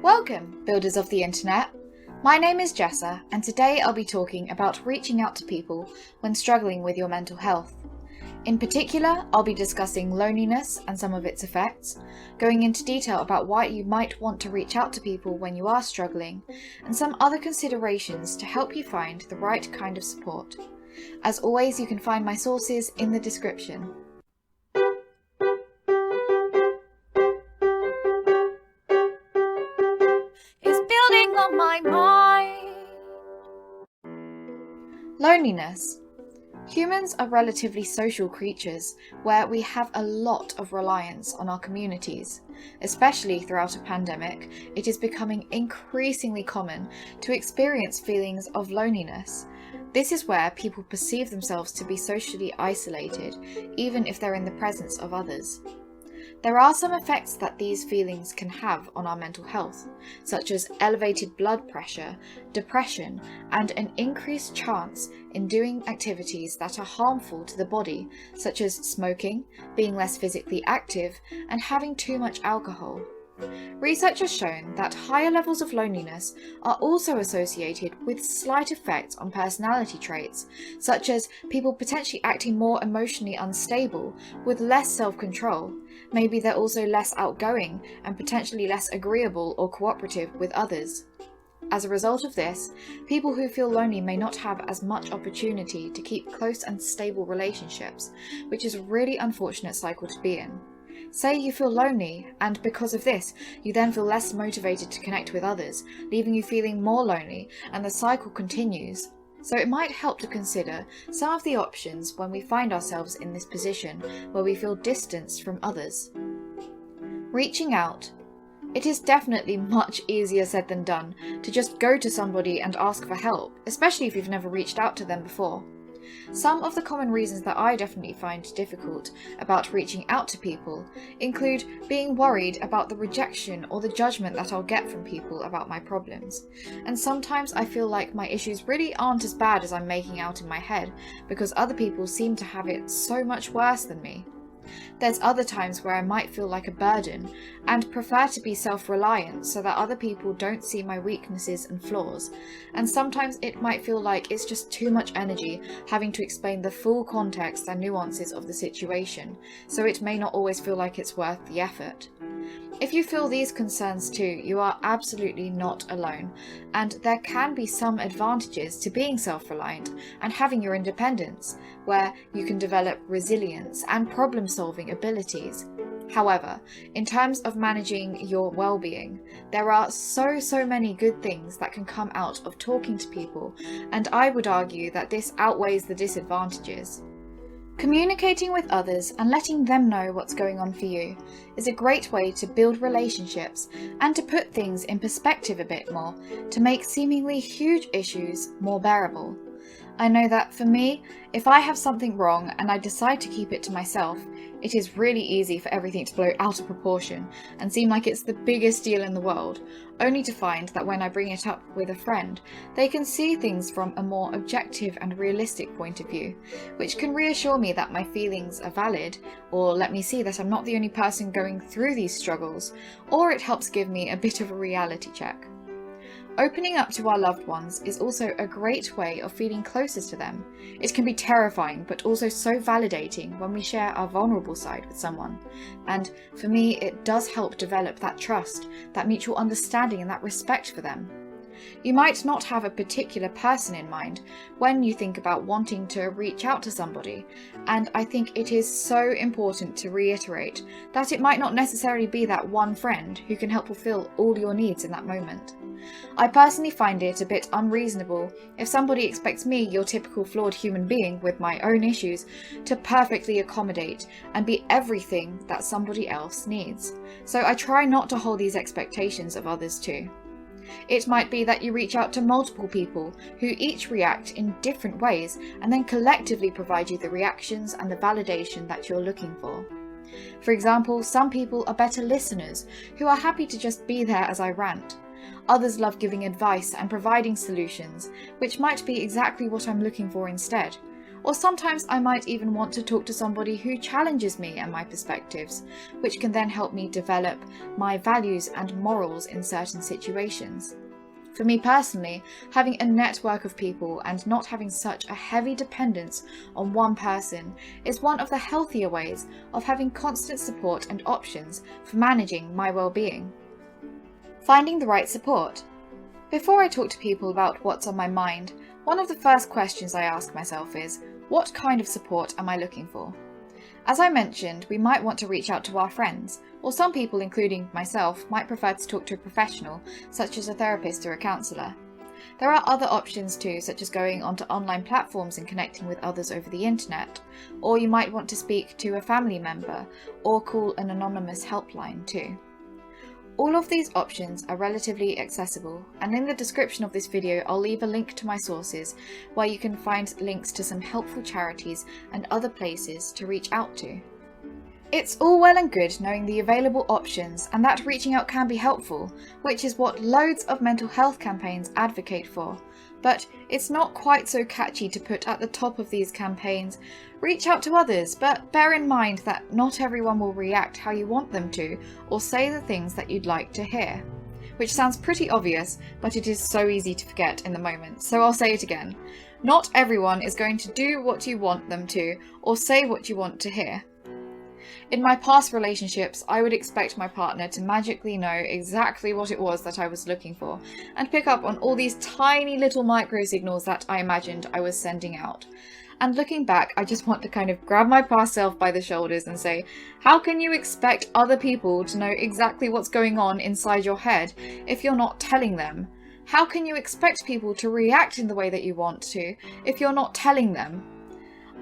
Welcome, builders of the internet. My name is Jessa, and today I'll be talking about reaching out to people when struggling with your mental health. In particular, I'll be discussing loneliness and some of its effects, going into detail about why you might want to reach out to people when you are struggling, and some other considerations to help you find the right kind of support. As always, you can find my sources in the description. On my mind. Loneliness. Humans are relatively social creatures where we have a lot of reliance on our communities. Especially throughout a pandemic, it is becoming increasingly common to experience feelings of loneliness. This is where people perceive themselves to be socially isolated, even if they're in the presence of others. There are some effects that these feelings can have on our mental health, such as elevated blood pressure, depression, and an increased chance in doing activities that are harmful to the body, such as smoking, being less physically active, and having too much alcohol. Research has shown that higher levels of loneliness are also associated with slight effects on personality traits, such as people potentially acting more emotionally unstable with less self-control. Maybe they're also less outgoing and potentially less agreeable or cooperative with others. As a result of this, people who feel lonely may not have as much opportunity to keep close and stable relationships, which is a really unfortunate cycle to be in. Say you feel lonely, and because of this, you then feel less motivated to connect with others, leaving you feeling more lonely, and the cycle continues. So it might help to consider some of the options when we find ourselves in this position where we feel distanced from others. Reaching out. It is definitely much easier said than done to just go to somebody and ask for help, especially if you've never reached out to them before. Some of the common reasons that I definitely find difficult about reaching out to people include being worried about the rejection or the judgment that I'll get from people about my problems. And sometimes I feel like my issues really aren't as bad as I'm making out in my head because other people seem to have it so much worse than me. There's other times where I might feel like a burden and prefer to be self-reliant so that other people don't see my weaknesses and flaws. And sometimes it might feel like it's just too much energy having to explain the full context and nuances of the situation, so it may not always feel like it's worth the effort. If you feel these concerns too, you are absolutely not alone, and there can be some advantages to being self-reliant and having your independence, where you can develop resilience and problem-solving abilities. However, in terms of managing your well-being, there are so many good things that can come out of talking to people, and I would argue that this outweighs the disadvantages. Communicating with others and letting them know what's going on for you is a great way to build relationships and to put things in perspective a bit more, to make seemingly huge issues more bearable. I know that for me, if I have something wrong and I decide to keep it to myself, it is really easy for everything to blow out of proportion and seem like it's the biggest deal in the world, only to find that when I bring it up with a friend, they can see things from a more objective and realistic point of view, which can reassure me that my feelings are valid, or let me see that I'm not the only person going through these struggles, or it helps give me a bit of a reality check. Opening up to our loved ones is also a great way of feeling closer to them. It can be terrifying, but also so validating when we share our vulnerable side with someone. And for me, it does help develop that trust, that mutual understanding and that respect for them. You might not have a particular person in mind when you think about wanting to reach out to somebody, and I think it is so important to reiterate that it might not necessarily be that one friend who can help fulfill all your needs in that moment. I personally find it a bit unreasonable if somebody expects me, your typical flawed human being with my own issues, to perfectly accommodate and be everything that somebody else needs. So I try not to hold these expectations of others too. It might be that you reach out to multiple people who each react in different ways and then collectively provide you the reactions and the validation that you're looking for. For example, some people are better listeners who are happy to just be there as I rant. Others love giving advice and providing solutions, which might be exactly what I'm looking for instead. Or sometimes I might even want to talk to somebody who challenges me and my perspectives, which can then help me develop my values and morals in certain situations. For me personally, having a network of people and not having such a heavy dependence on one person is one of the healthier ways of having constant support and options for managing my well-being. Finding the right support. Before I talk to people about what's on my mind, one of the first questions I ask myself is, what kind of support am I looking for? As I mentioned, we might want to reach out to our friends, or some people, including myself, might prefer to talk to a professional, such as a therapist or a counsellor. There are other options too, such as going onto online platforms and connecting with others over the internet, or you might want to speak to a family member, or call an anonymous helpline too. All of these options are relatively accessible, and in the description of this video I'll leave a link to my sources where you can find links to some helpful charities and other places to reach out to. It's all well and good knowing the available options and that reaching out can be helpful, which is what loads of mental health campaigns advocate for. But it's not quite so catchy to put at the top of these campaigns, reach out to others, but bear in mind that not everyone will react how you want them to or say the things that you'd like to hear. Which sounds pretty obvious, but it is so easy to forget in the moment, so I'll say it again. Not everyone is going to do what you want them to or say what you want to hear. In my past relationships, I would expect my partner to magically know exactly what it was that I was looking for and pick up on all these tiny little micro signals that I imagined I was sending out. And looking back, I just want to kind of grab my past self by the shoulders and say, how can you expect other people to know exactly what's going on inside your head if you're not telling them? How can you expect people to react in the way that you want to if you're not telling them?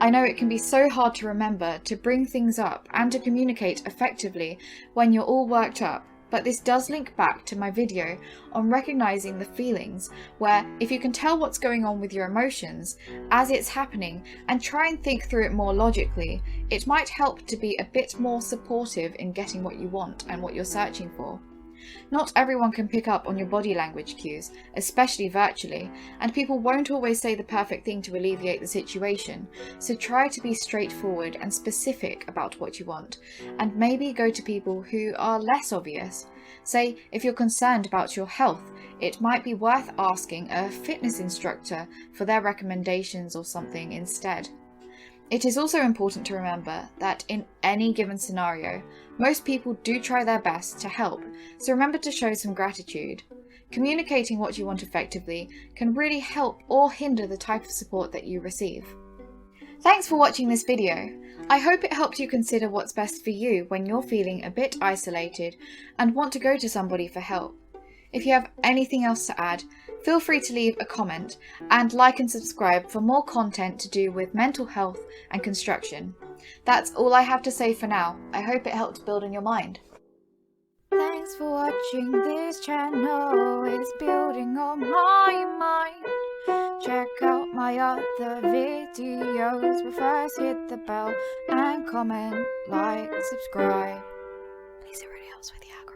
I know it can be so hard to remember to bring things up and to communicate effectively when you're all worked up, but this does link back to my video on recognizing the feelings, where if you can tell what's going on with your emotions as it's happening and try and think through it more logically, it might help to be a bit more supportive in getting what you want and what you're searching for. Not everyone can pick up on your body language cues, especially virtually, and people won't always say the perfect thing to alleviate the situation, so try to be straightforward and specific about what you want, and maybe go to people who are less obvious. Say, if you're concerned about your health, it might be worth asking a fitness instructor for their recommendations or something instead. It is also important to remember that in any given scenario, most people do try their best to help, so remember to show some gratitude. Communicating what you want effectively can really help or hinder the type of support that you receive. Thanks for watching this video. I hope it helped you consider what's best for you when you're feeling a bit isolated and want to go to somebody for help. If you have anything else to add, feel free to leave a comment and like and subscribe for more content to do with mental health and construction. That's all I have to say for now. I hope it helped build on your mind. Thanks for watching this channel, it's building on my mind. Check out my other videos, but first hit the bell and comment, like, subscribe. Please, it really helps with the algorithm.